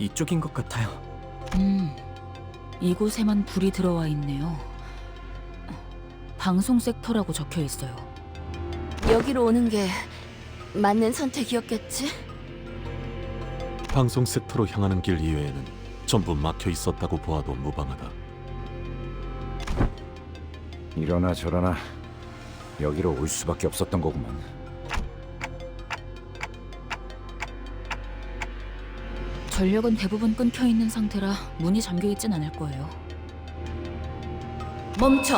이쪽인 것 같아요. 이곳에만 불이 들어와 있네요. 방송 섹터라고 적혀 있어요. 여기로 오는 게 맞는 선택이었겠지? 방송 섹터로 향하는 길 이외에는 전부 막혀 있었다고 보아도 무방하다. 이러나 저러나 여기로 올 수밖에 없었던 거구만. 전력은 대부분 끊겨 있는 상태라 문이 잠겨 있진 않을 거예요. 멈춰!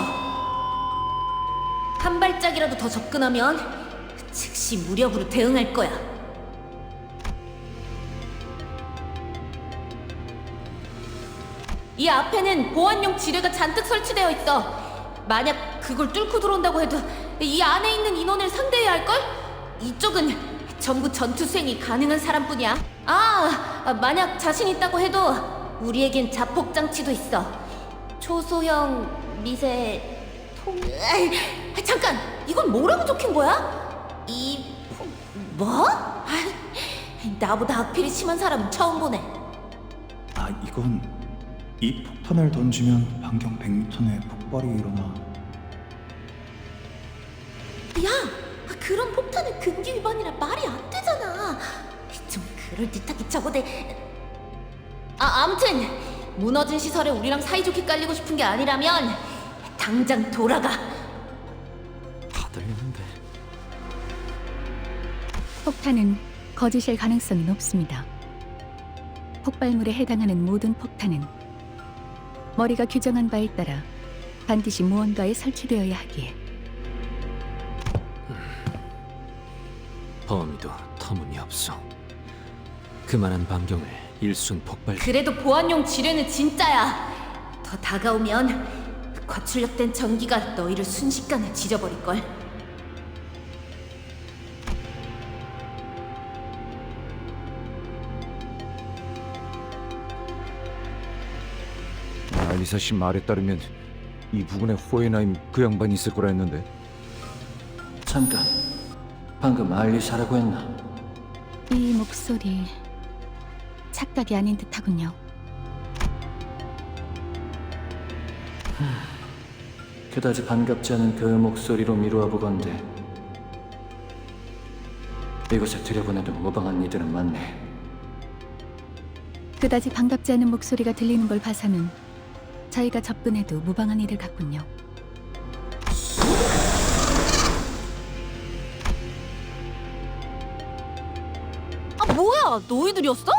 한 발짝이라도 더 접근하면 즉시 무력으로 대응할 거야. 이 앞에는 보안용 지뢰가 잔뜩 설치되어 있어. 만약 그걸 뚫고 들어온다고 해도 이 안에 있는 인원을 상대해야 할걸? 이쪽은 전부 전투 수행이 가능한 사람뿐이야. 만약 자신 있다고 해도 우리에겐 자폭 장치도 있어. 초소형 미세 잠깐! 이건 뭐라고 적힌 거야? 뭐? 나보다 악필이 심한 사람은 처음 보네. 이건 이 폭탄을 던지면 반경 100m 내에 폭발이 일어나. 야! 그런 폭탄은 금기 위반이라 말이 안 되잖아. 좀 그럴듯하게 적어대. 아무튼 무너진 시설에 우리랑 사이좋게 깔리고 싶은 게 아니라면 당장 돌아가. 다 들리는데. 폭탄은 거짓일 가능성이 높습니다. 폭발물에 해당하는 모든 폭탄은 머리가 규정한 바에 따라 반드시 무언가에 설치되어야 하기에 범위도 터무니없어. 그만한 반경을 일순 폭발. 그래도 보안용 지뢰는 진짜야. 더 다가오면 과출력된 전기가 너희를 순식간에 지져버릴걸. 알리사 씨 말에 따르면 이 부근에 호에나임 그 양반이 있을 거라 했는데. 잠깐, 방금 알리사라고 했나? 이 목소리 착각이 아닌 듯하군요. 그다지 반갑지 않은 그 목소리로 미루어 보건대 이곳에 들여보내도 무방한 이들은 많네. 그다지 반갑지 않은 목소리가 들리는 걸 봐서는 저희가 접근해도 무방한 이들 같군요. 뭐야? 너희들이었어?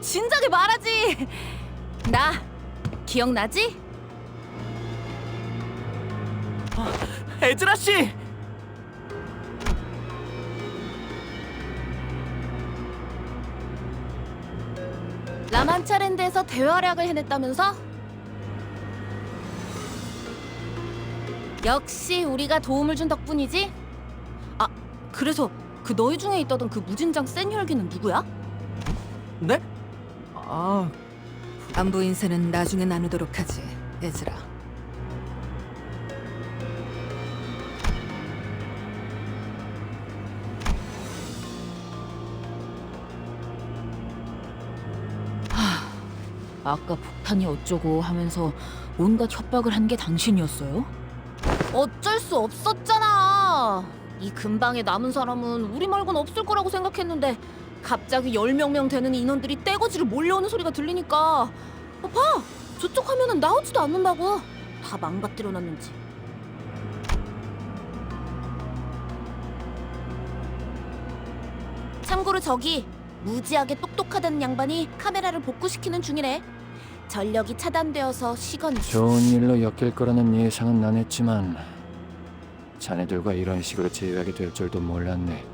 진작에 말하지. 나 기억나지? 에즈라 씨! 라만차랜드에서 대활약을 해냈다면서? 역시 우리가 도움을 준 덕분이지? 그래서 그 너희 중에 있다던 그 무진장 센 혈기는 누구야? 네? 안부 인사는 나중에 나누도록 하지, 에즈라. 아까 폭탄이 어쩌고 하면서 온갖 협박을 한 게 당신이었어요? 어쩔 수 없었잖아. 이 근방에 남은 사람은 우리 말고는 없을 거라고 생각했는데 갑자기 10명 되는 인원들이 떼거지로 몰려오는 소리가 들리니까 봐! 저쪽 화면은 나오지도 않는다고. 다 망가뜨려놨는지. 참고로 저기 무지하게 똑똑하다는 양반이 카메라를 복구시키는 중이래. 전력이 차단되어서 시간이 좋은 일로 엮일 거라는 예상은 난 했지만 자네들과 이런 식으로 제외하게 될 줄도 몰랐네.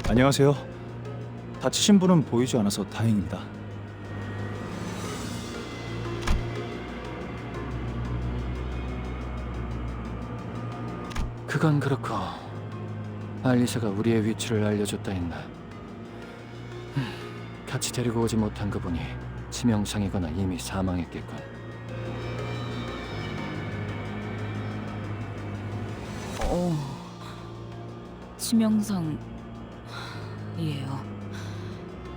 안녕하세요. 다치신 분은 보이지 않아서 다행입니다. 그건 그렇고 알리사가 우리의 위치를 알려줬다 했나. 같이 데리고 오지 못한 거 보니 치명상이거나 이미 사망했겠군. 치명상이에요.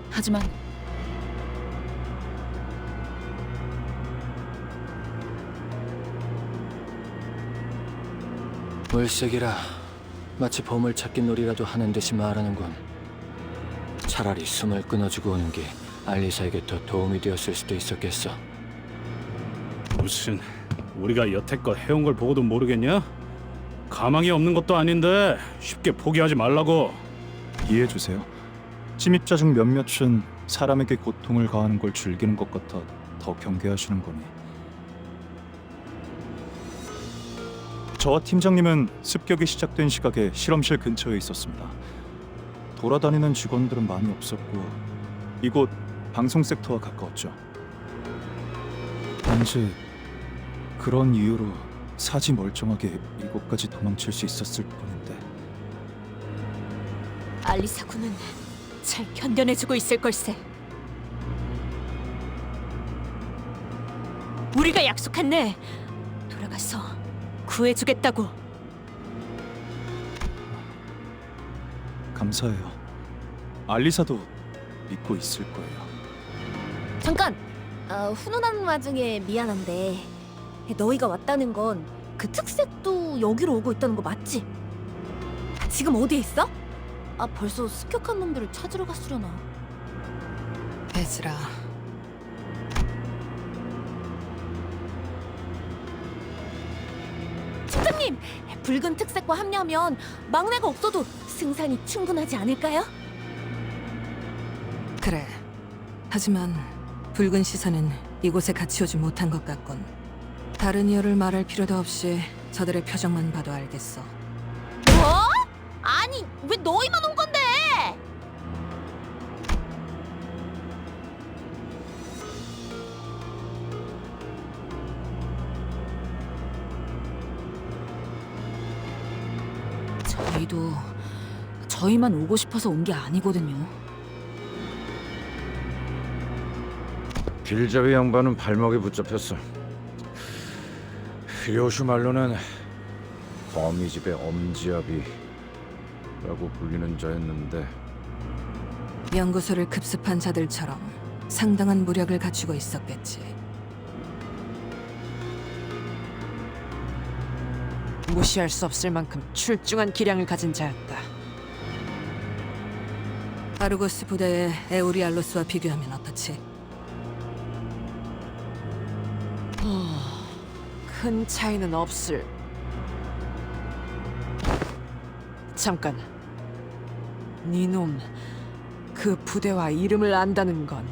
하지만 물색이라 마치 보물찾기 놀이라도 하는 듯이 말하는군. 차라리 숨을 끊어주고 오는 게 알리사에게 더 도움이 되었을 수도 있었겠어. 무슨 우리가 여태껏 해온 걸 보고도 모르겠냐? 가망이 없는 것도 아닌데 쉽게 포기하지 말라고. 이해해 주세요. 침입자 중 몇몇은 사람에게 고통을 가하는 걸 즐기는 것 같아 더 경계하시는 거니. 저와 팀장님은 습격이 시작된 시각에 실험실 근처에 있었습니다. 돌아다니는 직원들은 많이 없었고 이곳 방송 섹터와 가까웠죠. 단지 그런 이유로 사지 멀쩡하게 이곳까지 도망칠 수 있었을 뿐인데. 알리사 군은 잘 견뎌내주고 있을 걸세. 우리가 약속했네. 돌아가서 구해주겠다고. 감사해요. 알리사도 믿고 있을 거예요. 잠깐! 훈훈한 와중에 미안한데 너희가 왔다는 건 그 특색도 여기로 오고 있다는 거 맞지? 지금 어디에 있어? 벌써 습격한 놈들을 찾으러 갔으려나. 에즈라, 팀장님! 붉은 특색과 합류하면 막내가 없어도 승산이 충분하지 않을까요? 그래. 하지만 붉은 시선은 이곳에 같이 오지 못한 것 같군. 다른 이유를 말할 필요도 없이 저들의 표정만 봐도 알겠어. 뭐? 아니 왜 너희만 온 건데? 저희도 저희만 오고 싶어서 온 게 아니거든요. 길잡이 양반은 발목에 붙잡혔어. 료슈 말로는 거미집의 엄지아비라고 불리는 자였는데 연구소를 급습한 자들처럼 상당한 무력을 갖추고 있었겠지. 무시할 수 없을 만큼 출중한 기량을 가진 자였다. 아르고스 부대의 에우리알로스와 비교하면 어떻지? 큰 차이는 없을. 잠깐. 네놈 그 부대와 이름을 안다는 건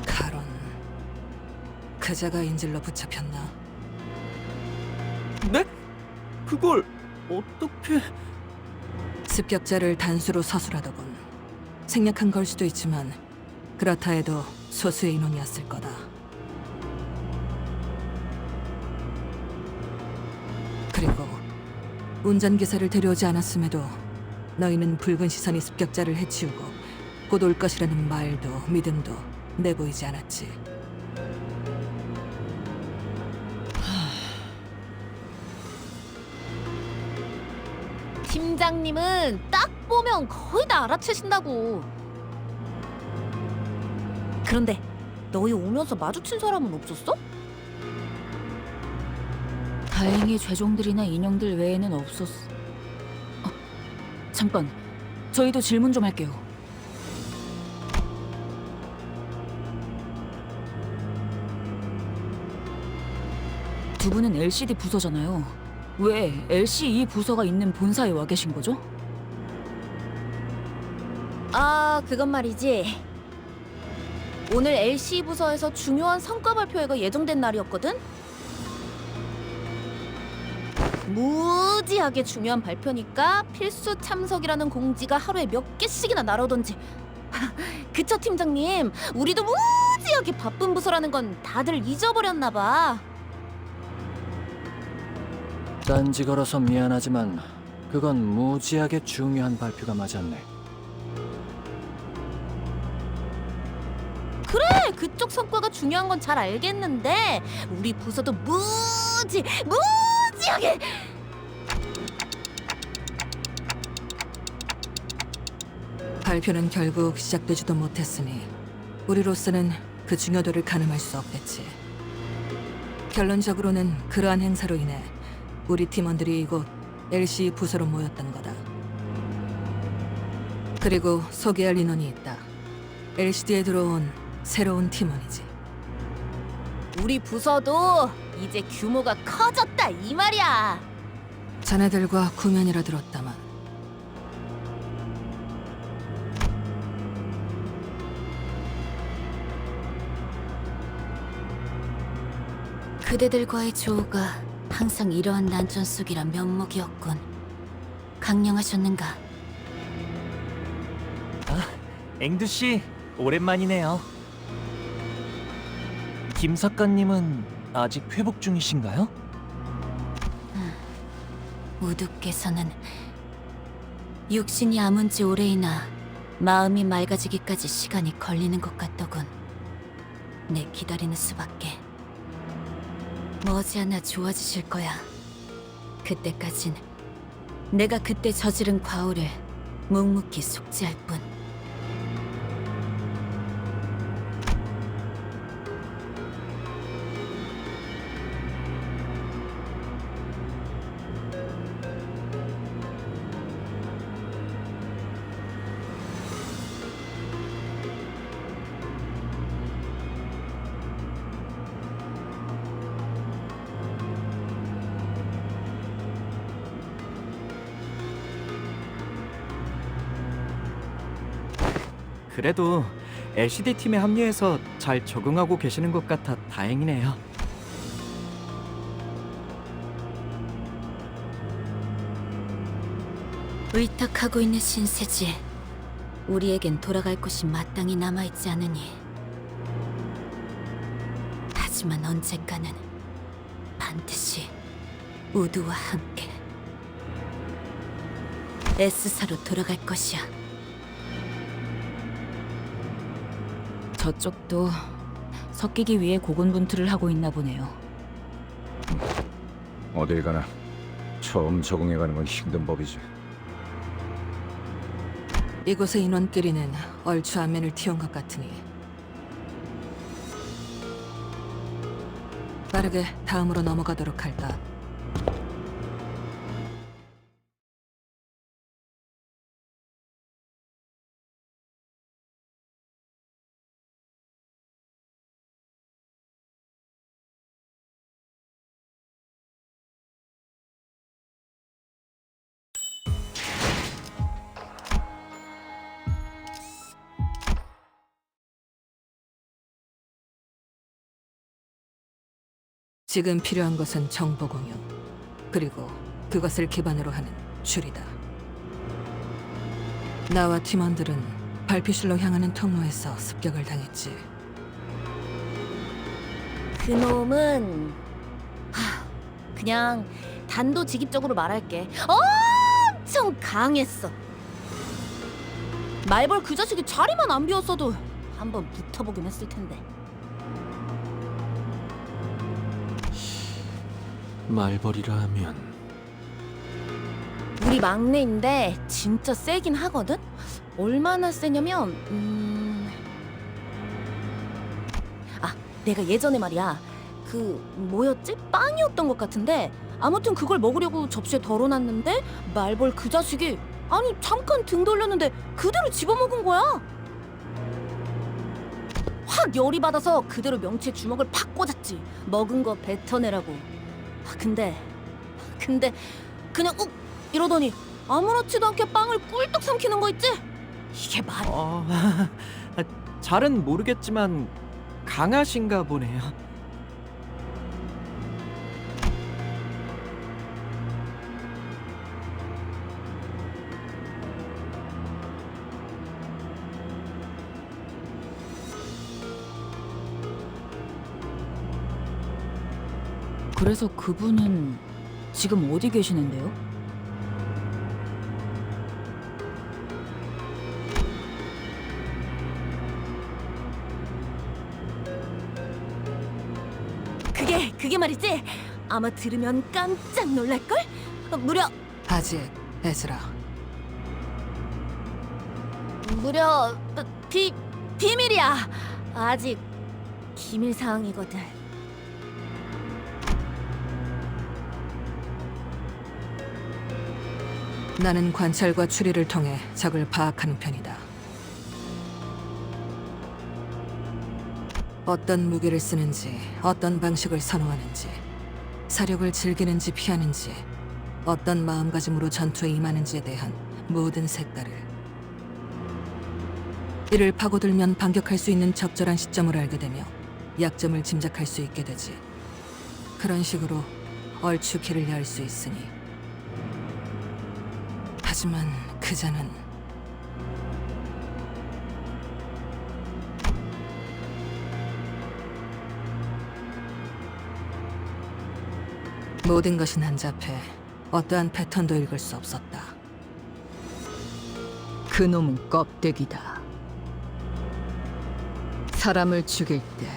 카론, 그자가 인질로 붙잡혔나? 네? 그걸 어떻게... 습격자를 단수로 서술하더군. 생략한 걸 수도 있지만 그렇다 해도 소수의 인원이었을 거다. 그리고 운전기사를 데려오지 않았음에도 너희는 붉은 시선이 습격자를 해치우고 곧 올 것이라는 말도 믿음도 내보이지 않았지. 팀장님은 딱 보면 거의 다 알아채신다고. 그런데 너희 오면서 마주친 사람은 없었어? 다행히 죄종들이나 인형들 외에는 없었어. 잠깐, 저희도 질문 좀 할게요. 두 분은 LCD 부서잖아요. 왜 LCE 부서가 있는 본사에 와 계신 거죠? 그건 말이지. 오늘 LC 부서에서 중요한 성과 발표회가 예정된 날이었거든? 무지하게 중요한 발표니까 필수 참석이라는 공지가 하루에 몇 개씩이나 날아오던지. 그쵸 팀장님, 우리도 무지하게 바쁜 부서라는 건 다들 잊어버렸나 봐. 딴지 걸어서 미안하지만 그건 무지하게 중요한 발표가 맞았네. 그래, 그쪽 성과가 중요한 건 잘 알겠는데 우리 부서도 무지하게 발표는 결국 시작되지도 못했으니 우리로서는 그 중요도를 가늠할 수 없겠지. 결론적으로는 그러한 행사로 인해 우리 팀원들이 이곳 LCE 부서로 모였던 거다. 그리고 소개할 인원이 있다. LCD에 들어온 새로운 팀원이지. 우리 부서도 이제 규모가 커졌다 이 말이야. 자네들과 구면이라 들었다만 그대들과의 조우가 항상 이러한 난전 속이라 면목이었군. 강령하셨는가? 앵두 씨, 오랜만이네요. 김 사관님은 아직 회복 중이신가요? 우두께서는 육신이 아문 지 오래이나 마음이 맑아지기까지 시간이 걸리는 것 같더군. 내 기다리는 수밖에. 머지않아 좋아지실 거야. 그때까진 내가 그때 저지른 과오를 묵묵히 속죄할 뿐. 그래도 LCD 팀에 합류해서 잘 적응하고 계시는 것 같아 다행이네요. 의탁하고 있는 신세지. 우리에겐 돌아갈 곳이 마땅히 남아있지 않으니. 하지만 언젠가는 반드시 우두와 함께 S사로 돌아갈 것이야. 저쪽도 섞이기 위해 고군분투를 하고 있나 보네요. 어딜 가나 처음 적응해가는 건 힘든 법이지. 이곳의 인원끼리는 얼추 안면을 틔운 것 같으니 빠르게 다음으로 넘어가도록 할까. 지금 필요한 것은 정보 공유, 그리고 그것을 기반으로 하는 줄이다. 나와 팀원들은 발표실로 향하는 통로에서 습격을 당했지. 그놈은 그냥 단도직입적으로 말할게. 엄청 강했어. 말벌 그 자식이 자리만 안 비웠어도 한번 붙어보긴 했을 텐데. 말벌이라 하면 우리 막내인데 진짜 세긴 하거든? 얼마나 세냐면 내가 예전에 말이야 그 뭐였지? 빵이었던 것 같은데 아무튼 그걸 먹으려고 접시에 덜어놨는데 말벌 그 자식이 아니 잠깐 등 돌렸는데 그대로 집어먹은 거야. 확 열이 받아서 그대로 명치에 주먹을 팍 꽂았지. 먹은 거 뱉어내라고. 근데 그냥 욱 이러더니 아무렇지도 않게 빵을 꿀떡 삼키는 거 있지? 이게 말이... 잘은 모르겠지만 강하신가 보네요. 그래서 그분은 지금 어디 계시는데요? 그게 말이지. 아마 들으면 깜짝 놀랄걸? 무려 아직, 에즈라. 비밀이야. 아직 기밀 사항이거든. 나는 관찰과 추리를 통해 적을 파악하는 편이다. 어떤 무기를 쓰는지, 어떤 방식을 선호하는지, 사력을 즐기는지 피하는지, 어떤 마음가짐으로 전투에 임하는지에 대한 모든 색깔을. 이를 파고들면 반격할 수 있는 적절한 시점을 알게 되며 약점을 짐작할 수 있게 되지. 그런 식으로 얼추 길을 열 수 있으니. 하지만 그자는 모든 것이 난잡해 어떠한 패턴도 읽을 수 없었다. 그놈은 껍데기다. 사람을 죽일 때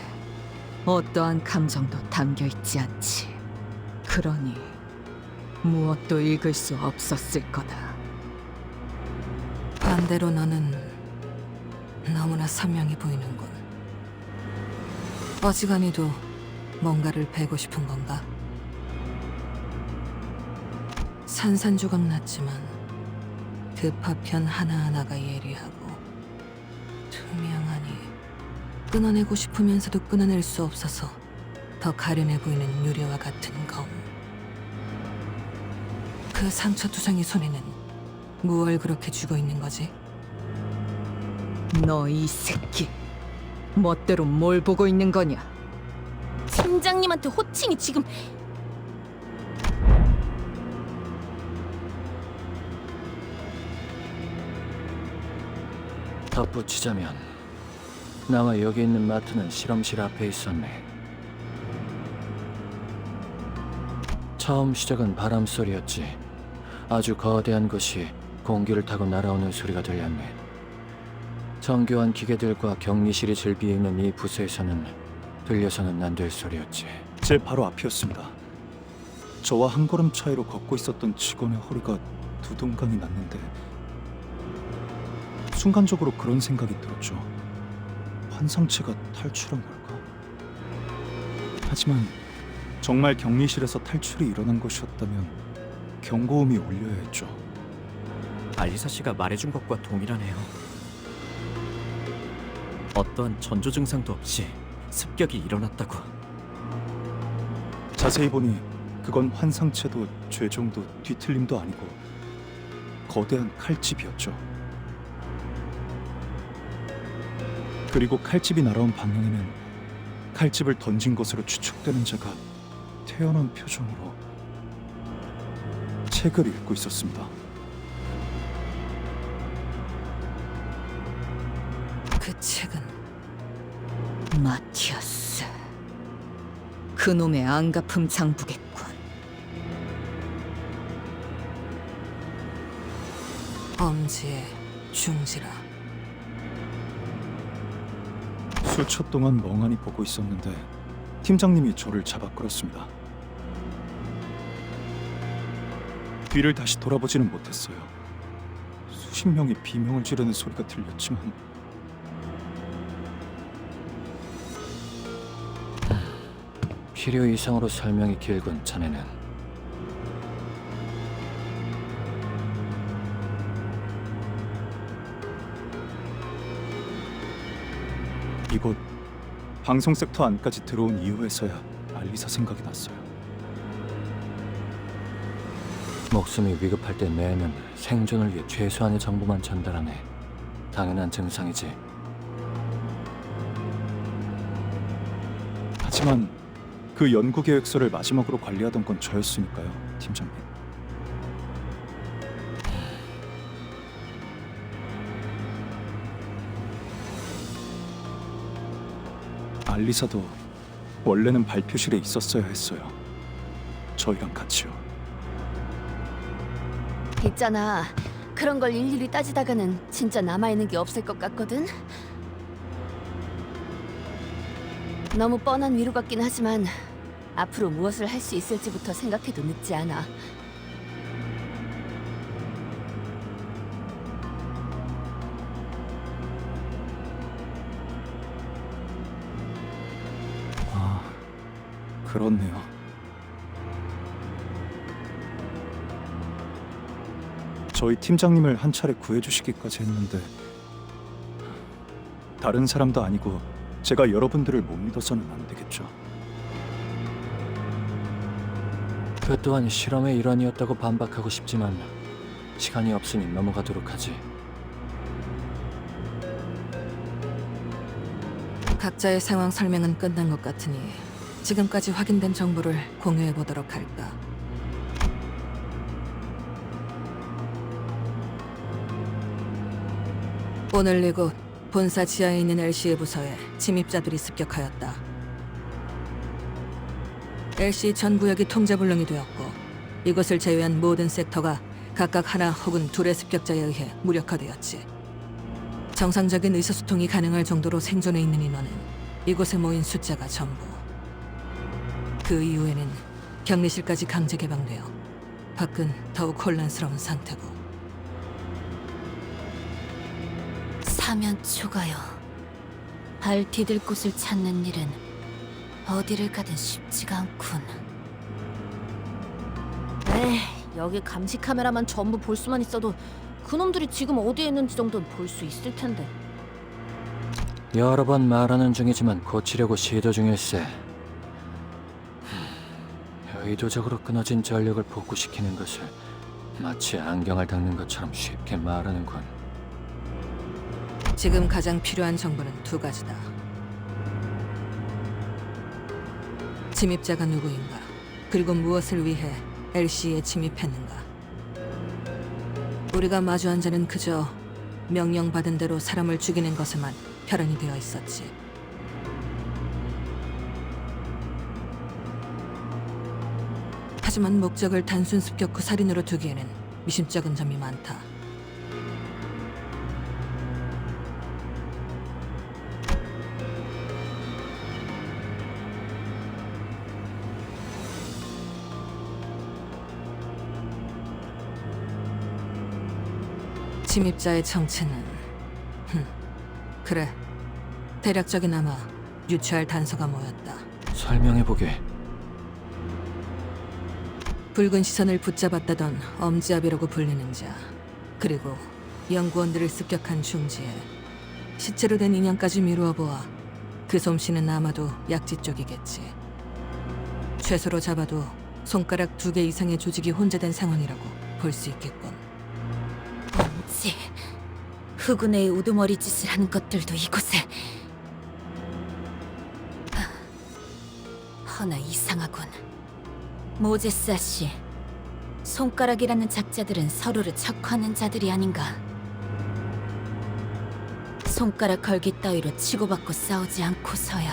어떠한 감정도 담겨 있지 않지. 그러니 무엇도 읽을 수 없었을 거다. 반대로 너는 너무나 선명히 보이는군. 어지간히도 뭔가를 베고 싶은 건가? 산산조각 났지만 그 파편 하나하나가 예리하고 투명하니 끊어내고 싶으면서도 끊어낼 수 없어서 더 가련해 보이는 유리와 같은 검. 그 상처투성이 손에는 무얼 그렇게 쥐고 있는 거지? 너 이 새끼, 멋대로 뭘 보고 있는 거냐? 팀장님한테 호칭이 지금 덧붙이자면 나와 여기 있는 마트는 실험실 앞에 있었네. 처음 시작은 바람 소리였지. 아주 거대한 것이 공기를 타고 날아오는 소리가 들렸네. 정교한 기계들과 격리실이 즐비해 있는 이 부서에서는 들려서는 안 될 소리였지. 제 바로 앞이었습니다. 저와 한 걸음 차이로 걷고 있었던 직원의 허리가 두동강이 났는데 순간적으로 그런 생각이 들었죠. 환상체가 탈출한 걸까? 하지만 정말 격리실에서 탈출이 일어난 것이었다면 경고음이 울려야 했죠. 알리사 씨가 말해준 것과 동일하네요. 어떠한 전조 증상도 없이 습격이 일어났다고. 자세히 보니 그건 환상체도 죄종도 뒤틀림도 아니고 거대한 칼집이었죠. 그리고 칼집이 날아온 방향에는 칼집을 던진 것으로 추측되는 자가 태연한 표정으로 책을 읽고 있었습니다. 그 책은 마티아스. 그놈의 안가품 장부겠군. 엄지의 중지라. 수초 동안 멍하니 보고 있었는데 팀장님이 저를 잡아 끌었습니다. 뒤를 다시 돌아보지는 못했어요. 수십 명이 비명을 지르는 소리가 들렸지만 필요 이상으로 설명이 길군. 자네는 이곳 방송 섹터 안까지 들어온 이후에서야 알리사 생각이 났어요. 목숨이 위급할 때 뇌는 생존을 위해 최소한의 정보만 전달하네. 당연한 증상이지. 하지만 그 연구 계획서를 마지막으로 관리하던 건 저였으니까요, 팀장님. 알리사도 원래는 발표실에 있었어야 했어요. 저희랑 같이요. 있잖아. 그런 걸 일일이 따지다가는 진짜 남아있는 게 없을 것 같거든? 너무 뻔한 위로 같긴 하지만 앞으로 무엇을 할 수 있을지부터 생각해도 늦지 않아. 아, 그렇네요. 저희 팀장님을 한 차례 구해주시기까지 했는데 다른 사람도 아니고 제가 여러분들을 못 믿어서는 안 되겠죠. 그 또한 실험의 일환이었다고 반박하고 싶지만 시간이 없으니 넘어가도록 하지. 각자의 상황 설명은 끝난 것 같으니 지금까지 확인된 정보를 공유해 보도록 할까. 오늘 이곳 본사 지하에 있는 LC의 부서에 침입자들이 습격하였다. LC 전 구역이 통제불능이 되었고 이곳을 제외한 모든 섹터가 각각 하나 혹은 둘의 습격자에 의해 무력화되었지. 정상적인 의사소통이 가능할 정도로 생존해 있는 인원은 이곳에 모인 숫자가 전부. 그 이후에는 격리실까지 강제 개방되어 밖은 더욱 혼란스러운 상태고. 사면 초가요. 발 디딜 곳을 찾는 일은 어디를 가든 쉽지가 않군. 에이, 여기 감시 카메라만 전부 볼 수만 있어도 그놈들이 지금 어디에 있는지 정도는 볼 수 있을 텐데. 여러 번 말하는 중이지만 고치려고 시도 중일세. 의도적으로 끊어진 전력을 복구시키는 것을 마치 안경을 닦는 것처럼 쉽게 말하는군. 지금 가장 필요한 정보는 두 가지다. 침입자가 누구인가, 그리고 무엇을 위해 LC에 침입했는가. 우리가 마주한 자는 그저 명령받은 대로 사람을 죽이는 것에만 혈안이 되어 있었지. 하지만 목적을 단순 습격 후 살인으로 두기에는 미심쩍은 점이 많다. 침입자의 정체는 그래, 대략적이나마 유추할 단서가 모였다. 설명해보게. 붉은 시선을 붙잡았다던 엄지압이라고 불리는 자, 그리고 연구원들을 습격한 중지에 시체로 된 인형까지 미루어 보아 그 솜씨는 아마도 약지 쪽이겠지. 최소로 잡아도 손가락 2개 이상의 조직이 혼재된 상황이라고 볼 수 있겠군. 엄지, 흑운의 우두머리 짓을 하는 것들도 이곳에. 허나 이상하군. 모제스 아씨, 손가락이라는 작자들은 서로를 척하는 자들이 아닌가. 손가락 걸기 따위로 치고받고 싸우지 않고서야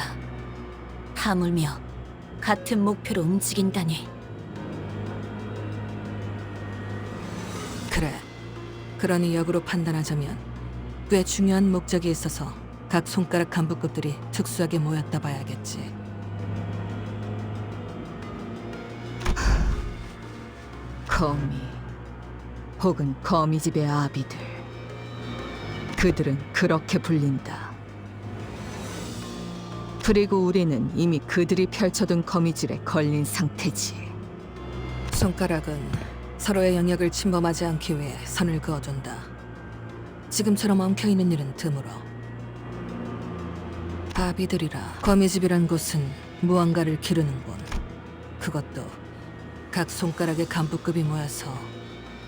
하물며 같은 목표로 움직인다니. 그래, 그러니 역으로 판단하자면 꽤 중요한 목적이 있어서 각 손가락 간부급들이 특수하게 모였다 봐야겠지. 거미 혹은 거미집의 아비들, 그들은 그렇게 불린다. 그리고 우리는 이미 그들이 펼쳐둔 거미줄에 걸린 상태지. 손가락은 서로의 영역을 침범하지 않기 위해 선을 그어준다. 지금처럼 엉켜있는 일은 드물어. 아비들이라 거미집이란 곳은 무언가를 기르는군. 그것도 각 손가락의 간부급이 모여서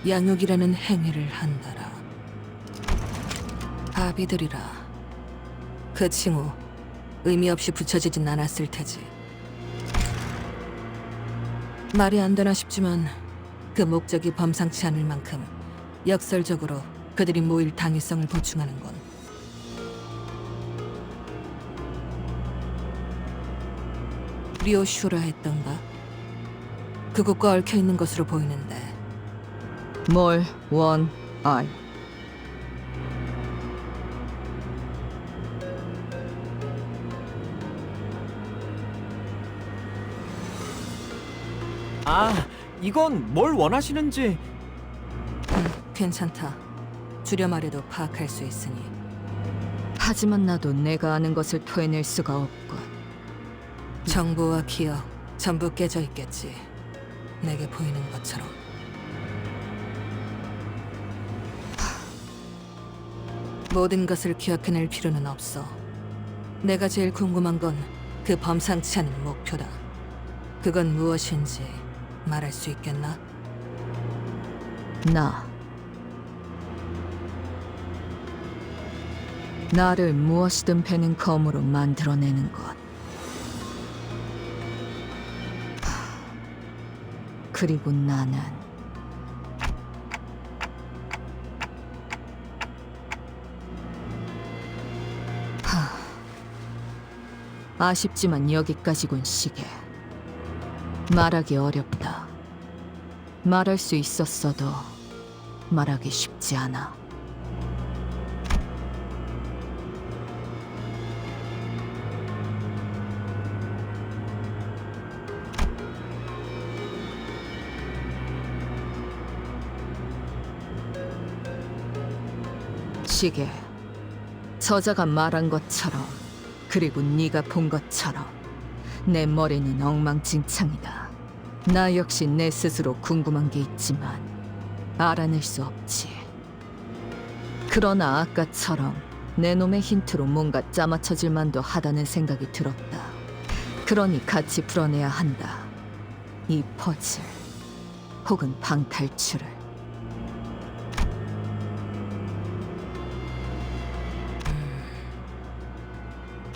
양육이라는 행위를 한다라. 아비들이라 그 칭호 의미 없이 붙여지진 않았을 테지. 말이 안 되나 싶지만 그 목적이 범상치 않을 만큼 역설적으로 그들이 모일 당위성을 보충하는 건. 리오슈라 했던가? 그곳과 얽혀있는 것으로 보이는데 뭘 원, 알. 아, 이건 뭘 원하시는지. 괜찮다. 줄여 말해도 파악할 수 있으니. 하지만 나도 내가 아는 것을 토해낼 수가 없군. 정보와 기억 전부 깨져 있겠지. 내게 보이는 것처럼. 모든 것을 기억해낼 필요는 없어. 내가 제일 궁금한 건 그 범상치 않은 목표다. 그건 무엇인지 말할 수 있겠나? 나를 무엇이든 베는 검으로 만들어내는 것. 그리고 나는 아쉽지만 여기까지군, 시계. 말하기 어렵다. 말할 수 있었어도 말하기 쉽지 않아. 시계, 저자가 말한 것처럼, 그리고 네가 본 것처럼 내 머리는 엉망진창이다. 나 역시 내 스스로 궁금한 게 있지만 알아낼 수 없지. 그러나 아까처럼 내 놈의 힌트로 뭔가 짜맞춰질 만도 하다는 생각이 들었다. 그러니 같이 풀어내야 한다. 이 퍼즐 혹은 방탈출을.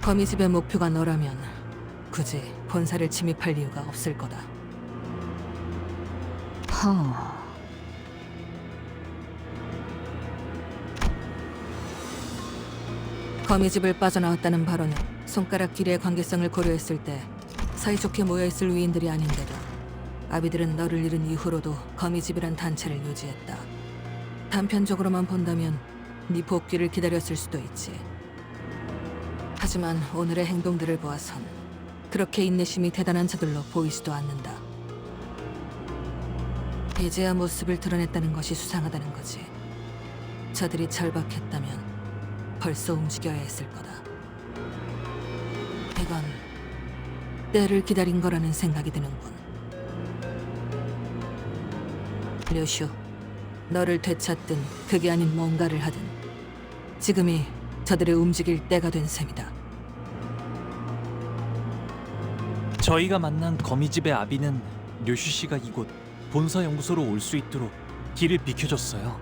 거미집의 목표가 너라면 굳이 본사를 침입할 이유가 없을 거다. 거미집을 빠져나왔다는 발언은 손가락 길이의 관계성을 고려했을 때 사이좋게 모여있을 위인들이 아닌데도 아비들은 너를 잃은 이후로도 거미집이란 단체를 유지했다. 단편적으로만 본다면 네 복귀를 기다렸을 수도 있지. 하지만 오늘의 행동들을 보아선 그렇게 인내심이 대단한 자들로 보이지도 않는다. 이제야 모습을 드러냈다는 것이 수상하다는 거지. 저들이 절박했다면 벌써 움직여야 했을 거다. 이건 때를 기다린 거라는 생각이 드는군. 류슈, 너를 되찾든 그게 아닌 뭔가를 하든 지금이 저들의 움직일 때가 된 셈이다. 저희가 만난 거미집의 아비는 류슈 씨가 이곳 본사 연구소로 올 수 있도록 길을 비켜줬어요.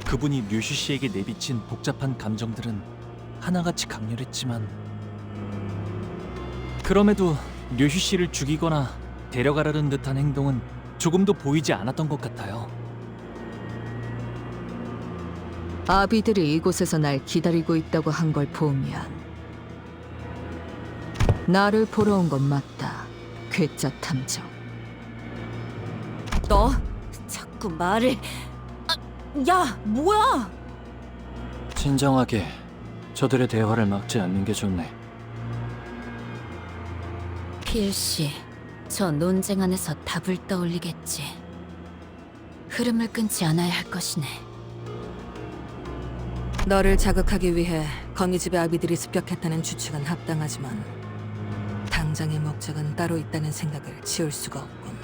그분이 류슈 씨에게 내비친 복잡한 감정들은 하나같이 강렬했지만 그럼에도 류슈 씨를 죽이거나 데려가려는 듯한 행동은 조금도 보이지 않았던 것 같아요. 아비들이 이곳에서 날 기다리고 있다고 한 걸 보면 나를 보러 온 건 맞다. 괴짜 탐정. 너 자꾸 말을... 야, 뭐야? 진정하게 저들의 대화를 막지 않는 게 좋네. 필시, 저 논쟁 안에서 답을 떠올리겠지. 흐름을 끊지 않아야 할 것이네. 너를 자극하기 위해 거미집의 아비들이 습격했다는 추측은 합당하지만 당장의 목적은 따로 있다는 생각을 지울 수가 없군.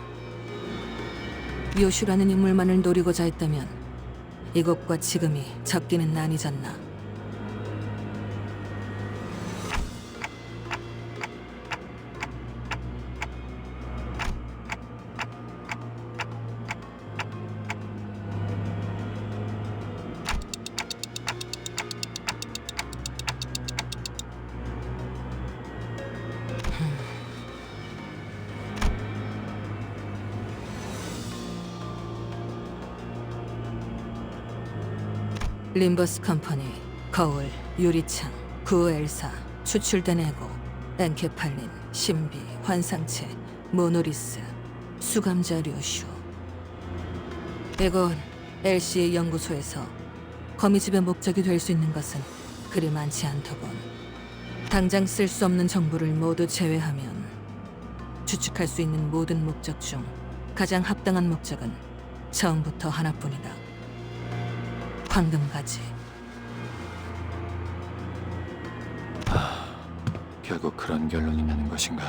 요슈라는 인물만을 노리고자 했다면 이곳과 지금이 적기는 나뉘잖나. 림버스 컴퍼니, 거울, 유리창, 구엘사, 추출된 에고, 엔케팔린, 신비, 환상체, 모노리스, 수감자 류슈. 이건 LC의 연구소에서 거미집의 목적이 될 수 있는 것은 그리 많지 않더군. 당장 쓸 수 없는 정보를 모두 제외하면 추측할 수 있는 모든 목적 중 가장 합당한 목적은 처음부터 하나뿐이다. 황금가지. 결국 그런 결론이 나는 것인가?